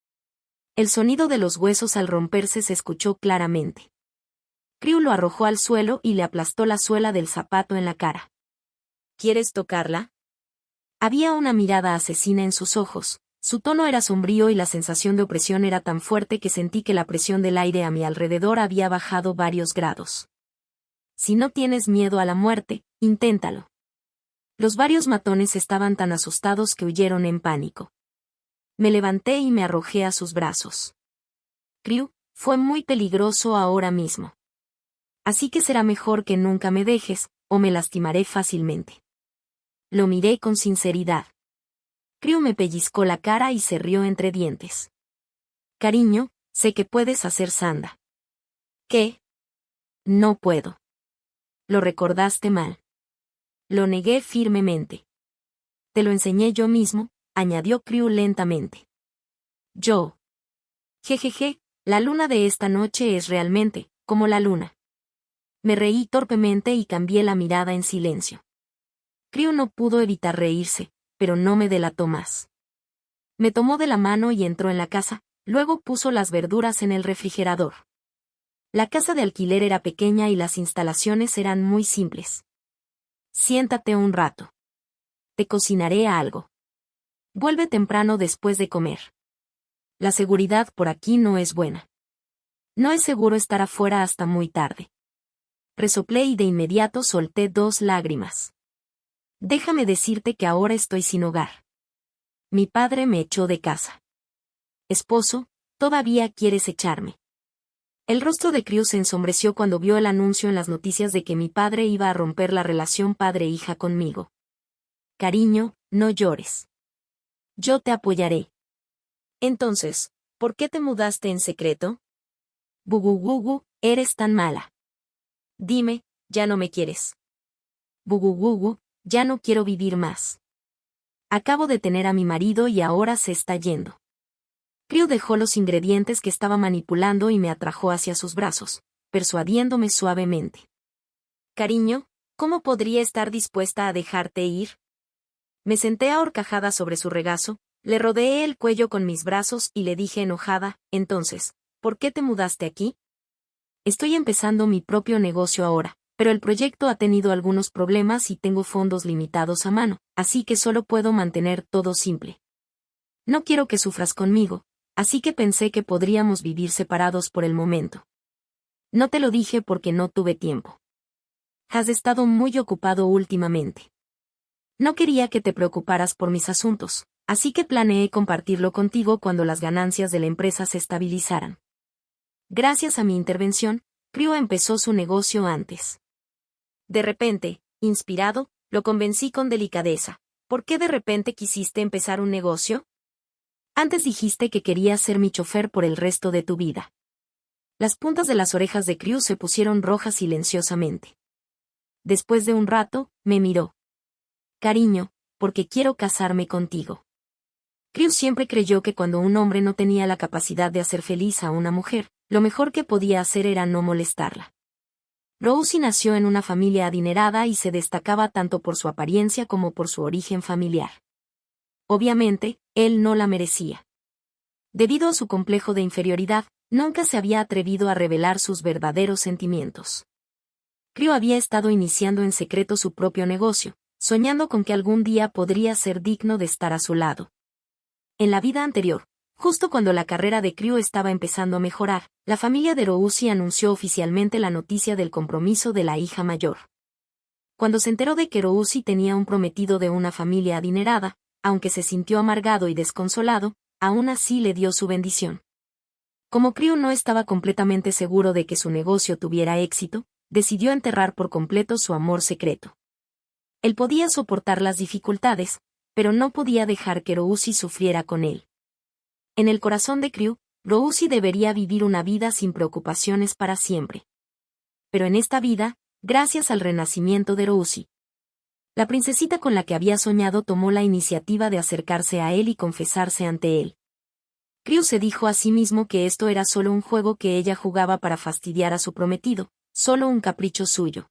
El sonido de los huesos al romperse se escuchó claramente. Crew lo arrojó al suelo y le aplastó la suela del zapato en la cara. ¿Quieres tocarla? Había una mirada asesina en sus ojos, su tono era sombrío y la sensación de opresión era tan fuerte que sentí que la presión del aire a mi alrededor había bajado varios grados. Si no tienes miedo a la muerte, inténtalo. Los varios matones estaban tan asustados que huyeron en pánico. Me levanté y me arrojé a sus brazos. Crew, fue muy peligroso ahora mismo. Así que será mejor que nunca me dejes, o me lastimaré fácilmente. Lo miré con sinceridad. Crew me pellizcó la cara y se rió entre dientes. Cariño, sé que puedes hacer sanda. ¿Qué? No puedo. Lo recordaste mal. Lo negué firmemente. Te lo enseñé yo mismo, añadió Crew lentamente. Yo. Jejeje, la luna de esta noche es realmente, como la luna. Me reí torpemente y cambié la mirada en silencio. Crew no pudo evitar reírse, pero no me delató más. Me tomó de la mano y entró en la casa, luego puso las verduras en el refrigerador. La casa de alquiler era pequeña y las instalaciones eran muy simples. Siéntate un rato. Te cocinaré algo. Vuelve temprano después de comer. La seguridad por aquí no es buena. No es seguro estar afuera hasta muy tarde. Resoplé y de inmediato solté 2 lágrimas. Déjame decirte que ahora estoy sin hogar. Mi padre me echó de casa. Esposo, ¿todavía quieres echarme? El rostro de Crew se ensombreció cuando vio el anuncio en las noticias de que mi padre iba a romper la relación padre-hija conmigo. Cariño, no llores. Yo te apoyaré. Entonces, ¿por qué te mudaste en secreto? Bugugugu, eres tan mala. Dime, ¿ya no me quieres? Bugugugu, ya no quiero vivir más. Acabo de tener a mi marido y ahora se está yendo. Crew dejó los ingredientes que estaba manipulando y me atrajo hacia sus brazos, persuadiéndome suavemente. Cariño, ¿cómo podría estar dispuesta a dejarte ir? Me senté a horcajada sobre su regazo, le rodeé el cuello con mis brazos y le dije enojada, entonces, ¿por qué te mudaste aquí? Estoy empezando mi propio negocio ahora, pero el proyecto ha tenido algunos problemas y tengo fondos limitados a mano, así que solo puedo mantener todo simple. No quiero que sufras conmigo, así que pensé que podríamos vivir separados por el momento. No te lo dije porque no tuve tiempo. Has estado muy ocupado últimamente. No quería que te preocuparas por mis asuntos, así que planeé compartirlo contigo cuando las ganancias de la empresa se estabilizaran. Gracias a mi intervención, Crew empezó su negocio antes. De repente, inspirado, lo convencí con delicadeza. ¿Por qué de repente quisiste empezar un negocio? Antes dijiste que querías ser mi chofer por el resto de tu vida. Las puntas de las orejas de Crew se pusieron rojas silenciosamente. Después de un rato, me miró. Cariño, porque quiero casarme contigo. Crew siempre creyó que cuando un hombre no tenía la capacidad de hacer feliz a una mujer, lo mejor que podía hacer era no molestarla. Rosie nació en una familia adinerada y se destacaba tanto por su apariencia como por su origen familiar. Obviamente, él no la merecía. Debido a su complejo de inferioridad, nunca se había atrevido a revelar sus verdaderos sentimientos. Crew había estado iniciando en secreto su propio negocio, soñando con que algún día podría ser digno de estar a su lado. En la vida anterior, justo cuando la carrera de Crew estaba empezando a mejorar, la familia de Rosie anunció oficialmente la noticia del compromiso de la hija mayor. Cuando se enteró de que Rosie tenía un prometido de una familia adinerada, aunque se sintió amargado y desconsolado, aún así le dio su bendición. Como Crew no estaba completamente seguro de que su negocio tuviera éxito, decidió enterrar por completo su amor secreto. Él podía soportar las dificultades, pero no podía dejar que Rosie sufriera con él. En el corazón de Crew, Rosie debería vivir una vida sin preocupaciones para siempre. Pero en esta vida, gracias al renacimiento de Rosie, la princesita con la que había soñado tomó la iniciativa de acercarse a él y confesarse ante él. Crew se dijo a sí mismo que esto era solo un juego que ella jugaba para fastidiar a su prometido, solo un capricho suyo.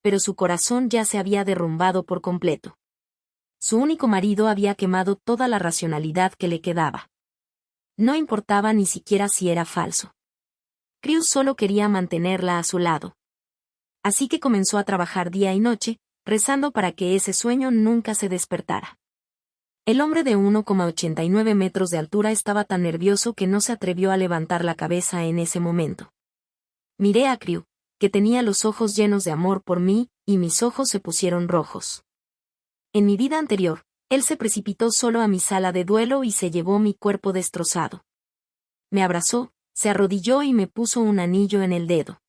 Pero su corazón ya se había derrumbado por completo. Su único marido había quemado toda la racionalidad que le quedaba. No importaba ni siquiera si era falso. Crew solo quería mantenerla a su lado. Así que comenzó a trabajar día y noche, rezando para que ese sueño nunca se despertara. El hombre de 1,89 metros de altura estaba tan nervioso que no se atrevió a levantar la cabeza en ese momento. Miré a Crew, que tenía los ojos llenos de amor por mí, y mis ojos se pusieron rojos. En mi vida anterior, él se precipitó solo a mi sala de duelo y se llevó mi cuerpo destrozado. Me abrazó, se arrodilló y me puso un anillo en el dedo.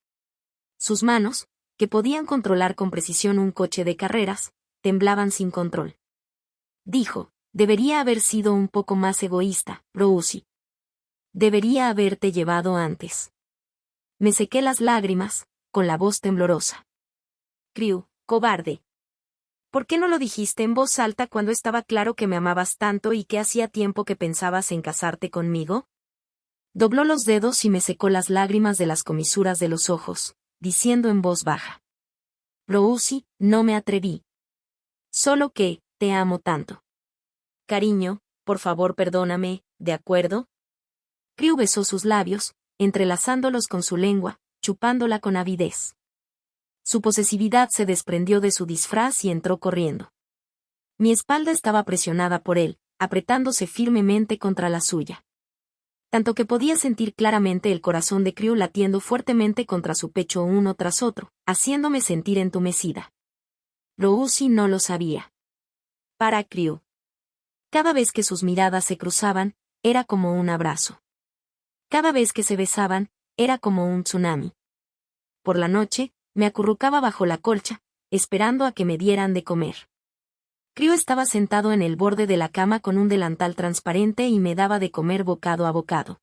Sus manos, que podían controlar con precisión un coche de carreras, temblaban sin control. Dijo, debería haber sido un poco más egoísta, Rosie. Debería haberte llevado antes. Me sequé las lágrimas, con la voz temblorosa. Crew, cobarde. ¿Por qué no lo dijiste en voz alta cuando estaba claro que me amabas tanto y que hacía tiempo que pensabas en casarte conmigo? Dobló los dedos y me secó las lágrimas de las comisuras de los ojos, diciendo en voz baja. Rosie, no me atreví. Solo que, te amo tanto. Cariño, por favor perdóname, ¿de acuerdo? Crew besó sus labios, entrelazándolos con su lengua, chupándola con avidez. Su posesividad se desprendió de su disfraz y entró corriendo. Mi espalda estaba presionada por él, apretándose firmemente contra la suya. Tanto que podía sentir claramente el corazón de Crew latiendo fuertemente contra su pecho uno tras otro, haciéndome sentir entumecida. Rosie no lo sabía. Para Crew. Cada vez que sus miradas se cruzaban, era como un abrazo. Cada vez que se besaban, era como un tsunami. Por la noche, me acurrucaba bajo la colcha, esperando a que me dieran de comer. Crew estaba sentado en el borde de la cama con un delantal transparente y me daba de comer bocado a bocado.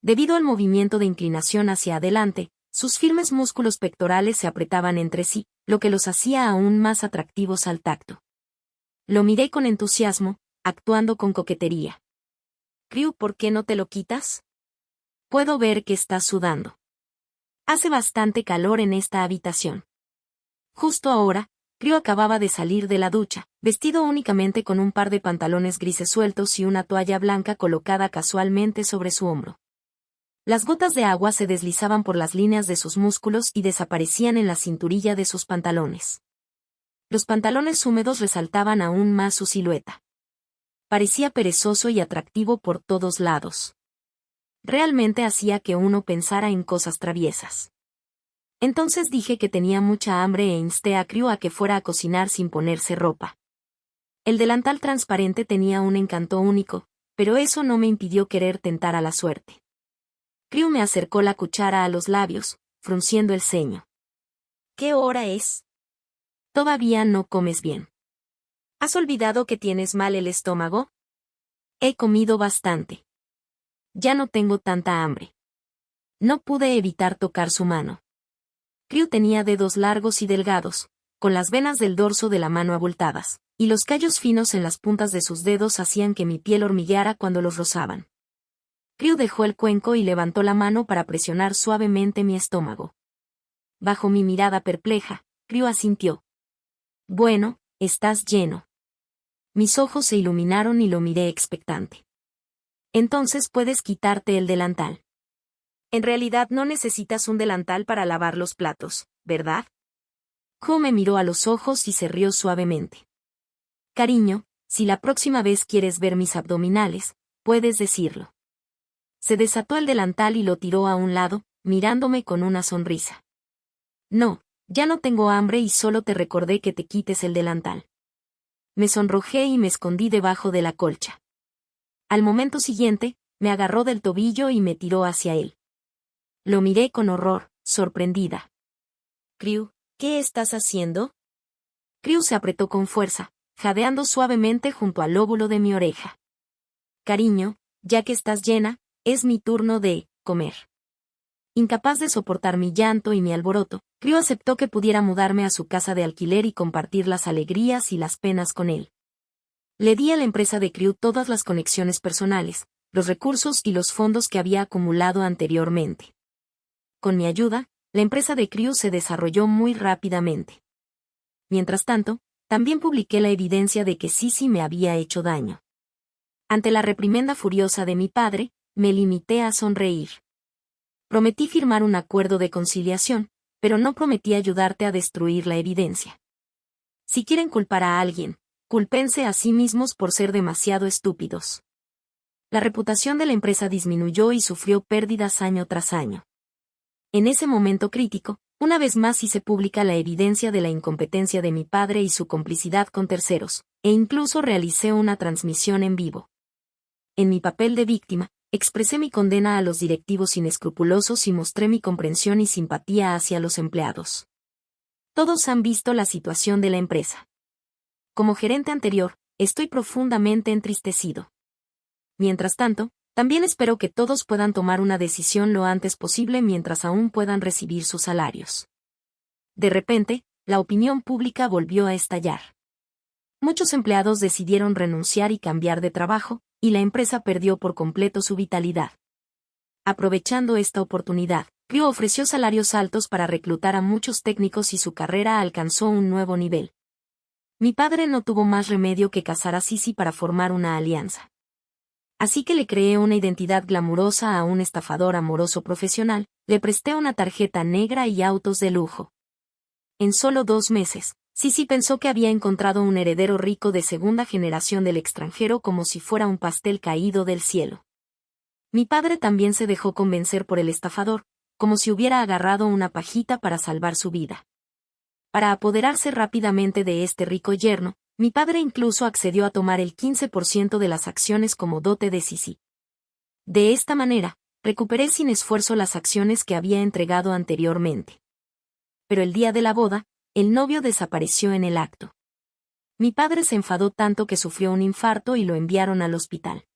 Debido al movimiento de inclinación hacia adelante, sus firmes músculos pectorales se apretaban entre sí, lo que los hacía aún más atractivos al tacto. Lo miré con entusiasmo, actuando con coquetería. Crew, ¿por qué no te lo quitas? Puedo ver que estás sudando. Hace bastante calor en esta habitación. Justo ahora, Crew acababa de salir de la ducha, vestido únicamente con un par de pantalones grises sueltos y una toalla blanca colocada casualmente sobre su hombro. Las gotas de agua se deslizaban por las líneas de sus músculos y desaparecían en la cinturilla de sus pantalones. Los pantalones húmedos resaltaban aún más su silueta. Parecía perezoso y atractivo por todos lados. Realmente hacía que uno pensara en cosas traviesas. Entonces dije que tenía mucha hambre e insté a Crew a que fuera a cocinar sin ponerse ropa. El delantal transparente tenía un encanto único, pero eso no me impidió querer tentar a la suerte. Crew me acercó la cuchara a los labios, frunciendo el ceño. ¿Qué hora es? Todavía no comes bien. ¿Has olvidado que tienes mal el estómago? He comido bastante. Ya no tengo tanta hambre. No pude evitar tocar su mano. Crew tenía dedos largos y delgados, con las venas del dorso de la mano abultadas, y los callos finos en las puntas de sus dedos hacían que mi piel hormigueara cuando los rozaban. Crew dejó el cuenco y levantó la mano para presionar suavemente mi estómago. Bajo mi mirada perpleja, Crew asintió. Bueno, estás lleno. Mis ojos se iluminaron y lo miré expectante. Entonces puedes quitarte el delantal. En realidad no necesitas un delantal para lavar los platos, ¿verdad? Crew me miró a los ojos y se rió suavemente. Cariño, si la próxima vez quieres ver mis abdominales, puedes decirlo. Se desató el delantal y lo tiró a un lado, mirándome con una sonrisa. No, ya no tengo hambre y solo te recordé que te quites el delantal. Me sonrojé y me escondí debajo de la colcha. Al momento siguiente, me agarró del tobillo y me tiró hacia él. Lo miré con horror, sorprendida. Crew, ¿qué estás haciendo? Crew se apretó con fuerza, jadeando suavemente junto al lóbulo de mi oreja. Cariño, ya que estás llena, es mi turno de comer. Incapaz de soportar mi llanto y mi alboroto, Crew aceptó que pudiera mudarme a su casa de alquiler y compartir las alegrías y las penas con él. Le di a la empresa de Crew todas las conexiones personales, los recursos y los fondos que había acumulado anteriormente. Con mi ayuda, la empresa de Crew se desarrolló muy rápidamente. Mientras tanto, también publiqué la evidencia de que Sisi me había hecho daño. Ante la reprimenda furiosa de mi padre, me limité a sonreír. Prometí firmar un acuerdo de conciliación, pero no prometí ayudarte a destruir la evidencia. Si quieren culpar a alguien, cúlpense a sí mismos por ser demasiado estúpidos. La reputación de la empresa disminuyó y sufrió pérdidas año tras año. En ese momento crítico, una vez más hice pública la evidencia de la incompetencia de mi padre y su complicidad con terceros, e incluso realicé una transmisión en vivo. En mi papel de víctima, expresé mi condena a los directivos inescrupulosos y mostré mi comprensión y simpatía hacia los empleados. Todos han visto la situación de la empresa. Como gerente anterior, estoy profundamente entristecido. Mientras tanto, también espero que todos puedan tomar una decisión lo antes posible mientras aún puedan recibir sus salarios. De repente, la opinión pública volvió a estallar. Muchos empleados decidieron renunciar y cambiar de trabajo, y la empresa perdió por completo su vitalidad. Aprovechando esta oportunidad, Crew ofreció salarios altos para reclutar a muchos técnicos y su carrera alcanzó un nuevo nivel. Mi padre no tuvo más remedio que casar a Sisi para formar una alianza. Así que le creé una identidad glamurosa a un estafador amoroso profesional, le presté una tarjeta negra y autos de lujo. En solo 2 meses, Sisi pensó que había encontrado un heredero rico de segunda generación del extranjero como si fuera un pastel caído del cielo. Mi padre también se dejó convencer por el estafador, como si hubiera agarrado una pajita para salvar su vida. Para apoderarse rápidamente de este rico yerno, mi padre incluso accedió a tomar el 15% de las acciones como dote de Sisi. De esta manera, recuperé sin esfuerzo las acciones que había entregado anteriormente. Pero el día de la boda, el novio desapareció en el acto. Mi padre se enfadó tanto que sufrió un infarto y lo enviaron al hospital.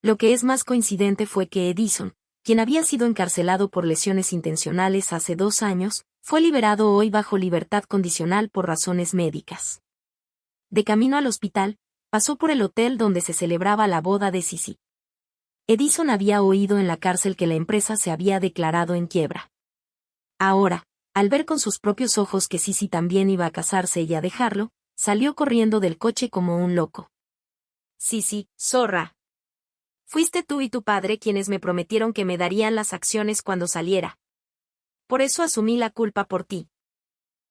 Lo que es más coincidente fue que Edison, quien había sido encarcelado por lesiones intencionales hace 2 años, fue liberado hoy bajo libertad condicional por razones médicas. De camino al hospital, pasó por el hotel donde se celebraba la boda de Sisi. Edison había oído en la cárcel que la empresa se había declarado en quiebra. Ahora, al ver con sus propios ojos que Sisi también iba a casarse y a dejarlo, salió corriendo del coche como un loco. Sisi, zorra. Fuiste tú y tu padre quienes me prometieron que me darían las acciones cuando saliera. Por eso asumí la culpa por ti.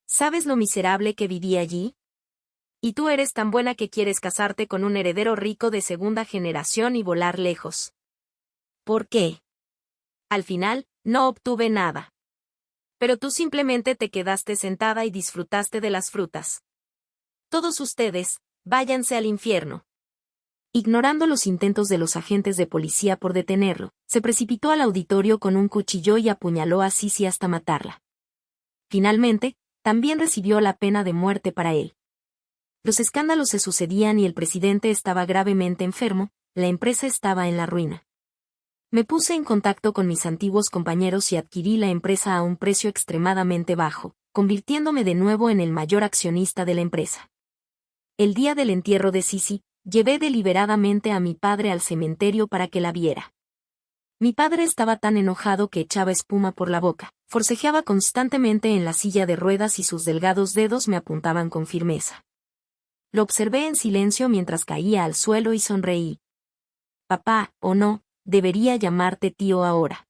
¿Sabes lo miserable que viví allí? Y tú eres tan buena que quieres casarte con un heredero rico de segunda generación y volar lejos. ¿Por qué? Al final, no obtuve nada. Pero tú simplemente te quedaste sentada y disfrutaste de las frutas. Todos ustedes, váyanse al infierno. Ignorando los intentos de los agentes de policía por detenerlo, se precipitó al auditorio con un cuchillo y apuñaló a Sisi hasta matarla. Finalmente, también recibió la pena de muerte para él. Los escándalos se sucedían y el presidente estaba gravemente enfermo, la empresa estaba en la ruina. Me puse en contacto con mis antiguos compañeros y adquirí la empresa a un precio extremadamente bajo, convirtiéndome de nuevo en el mayor accionista de la empresa. El día del entierro de Sisi, llevé deliberadamente a mi padre al cementerio para que la viera. Mi padre estaba tan enojado que echaba espuma por la boca, forcejeaba constantemente en la silla de ruedas y sus delgados dedos me apuntaban con firmeza. Lo observé en silencio mientras caía al suelo y sonreí. Papá, o no, debería llamarte tío ahora.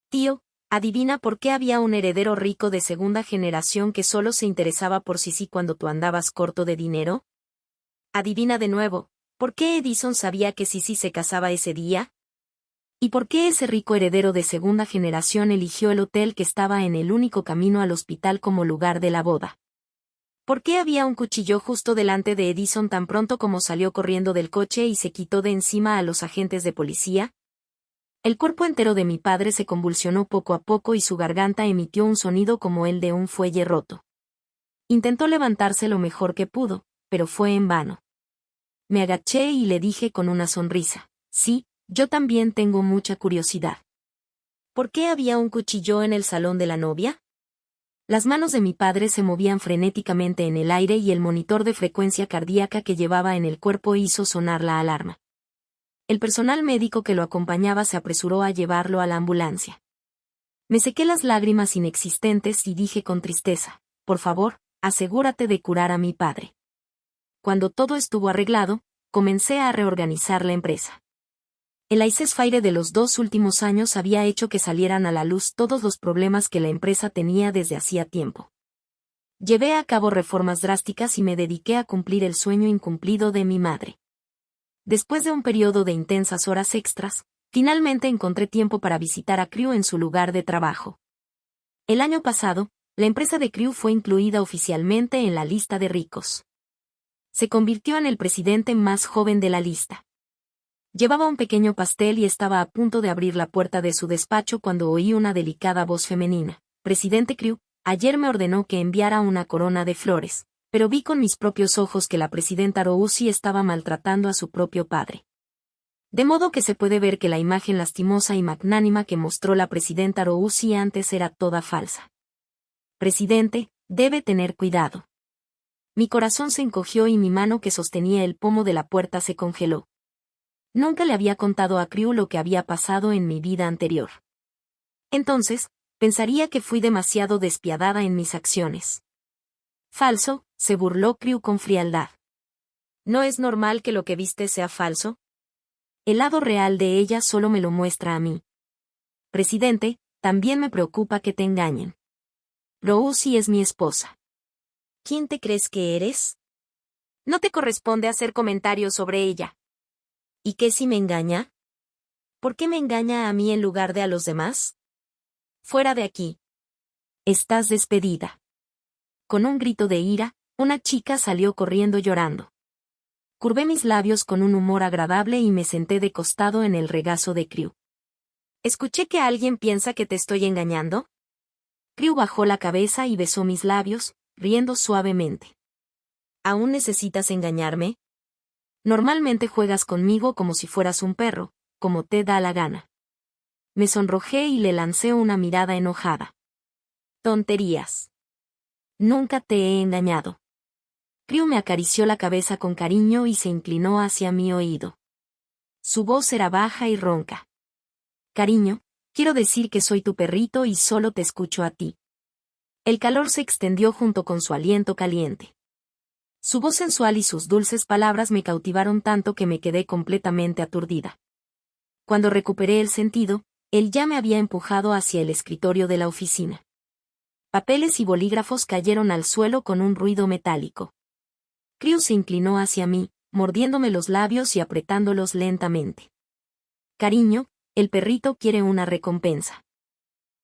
Tío, adivina por qué había un heredero rico de segunda generación que solo se interesaba por sí cuando tú andabas corto de dinero. Adivina de nuevo, ¿por qué Edison sabía que Sisi se casaba ese día? ¿Y por qué ese rico heredero de segunda generación eligió el hotel que estaba en el único camino al hospital como lugar de la boda? ¿Por qué había un cuchillo justo delante de Edison tan pronto como salió corriendo del coche y se quitó de encima a los agentes de policía? El cuerpo entero de mi padre se convulsionó poco a poco y su garganta emitió un sonido como el de un fuelle roto. Intentó levantarse lo mejor que pudo, pero fue en vano. Me agaché y le dije con una sonrisa, sí, yo también tengo mucha curiosidad. ¿Por qué había un cuchillo en el salón de la novia? Las manos de mi padre se movían frenéticamente en el aire y el monitor de frecuencia cardíaca que llevaba en el cuerpo hizo sonar la alarma. El personal médico que lo acompañaba se apresuró a llevarlo a la ambulancia. Me sequé las lágrimas inexistentes y dije con tristeza, por favor, asegúrate de curar a mi padre. Cuando todo estuvo arreglado, comencé a reorganizar la empresa. El laissez-faire de los 2 últimos años había hecho que salieran a la luz todos los problemas que la empresa tenía desde hacía tiempo. Llevé a cabo reformas drásticas y me dediqué a cumplir el sueño incumplido de mi madre. Después de un periodo de intensas horas extras, finalmente encontré tiempo para visitar a Crew en su lugar de trabajo. El año pasado, la empresa de Crew fue incluida oficialmente en la lista de ricos. Se convirtió en el presidente más joven de la lista. Llevaba un pequeño pastel y estaba a punto de abrir la puerta de su despacho cuando oí una delicada voz femenina. Presidente Crew, ayer me ordenó que enviara una corona de flores, pero vi con mis propios ojos que la presidenta Rousi estaba maltratando a su propio padre. De modo que se puede ver que la imagen lastimosa y magnánima que mostró la presidenta Rousi antes era toda falsa. Presidente, debe tener cuidado. Mi corazón se encogió y mi mano que sostenía el pomo de la puerta se congeló. Nunca le había contado a Crew lo que había pasado en mi vida anterior. Entonces, pensaría que fui demasiado despiadada en mis acciones. Falso, se burló Crew con frialdad. ¿No es normal que lo que viste sea falso? El lado real de ella solo me lo muestra a mí. Presidente, también me preocupa que te engañen. Rousi es mi esposa. ¿Quién te crees que eres? No te corresponde hacer comentarios sobre ella. ¿Y qué si me engaña? ¿Por qué me engaña a mí en lugar de a los demás? Fuera de aquí. Estás despedida. Con un grito de ira, una chica salió corriendo llorando. Curvé mis labios con un humor agradable y me senté de costado en el regazo de Crew. ¿Escuché que alguien piensa que te estoy engañando? Crew bajó la cabeza y besó mis labios, riendo suavemente. ¿Aún necesitas engañarme? Normalmente juegas conmigo como si fueras un perro, como te da la gana. Me sonrojé y le lancé una mirada enojada. Tonterías. Nunca te he engañado. Crew me acarició la cabeza con cariño y se inclinó hacia mi oído. Su voz era baja y ronca. Cariño, quiero decir que soy tu perrito y solo te escucho a ti. El calor se extendió junto con su aliento caliente. Su voz sensual y sus dulces palabras me cautivaron tanto que me quedé completamente aturdida. Cuando recuperé el sentido, él ya me había empujado hacia el escritorio de la oficina. Papeles y bolígrafos cayeron al suelo con un ruido metálico. Crew se inclinó hacia mí, mordiéndome los labios y apretándolos lentamente. Cariño, el perrito quiere una recompensa.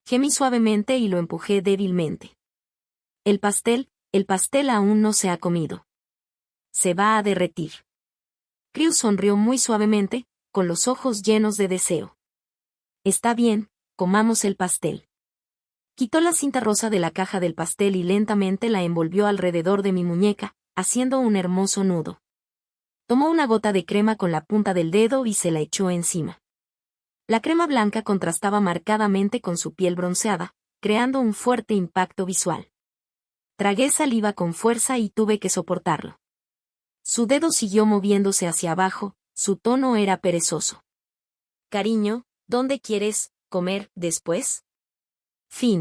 Gemí suavemente y lo empujé débilmente. El pastel aún no se ha comido. Se va a derretir. Crew sonrió muy suavemente, con los ojos llenos de deseo. Está bien, comamos el pastel. Quitó la cinta rosa de la caja del pastel y lentamente la envolvió alrededor de mi muñeca, haciendo un hermoso nudo. Tomó una gota de crema con la punta del dedo y se la echó encima. La crema blanca contrastaba marcadamente con su piel bronceada, creando un fuerte impacto visual. Tragué saliva con fuerza y tuve que soportarlo. Su dedo siguió moviéndose hacia abajo, su tono era perezoso. Cariño, ¿Dónde quieres comer después? Fin.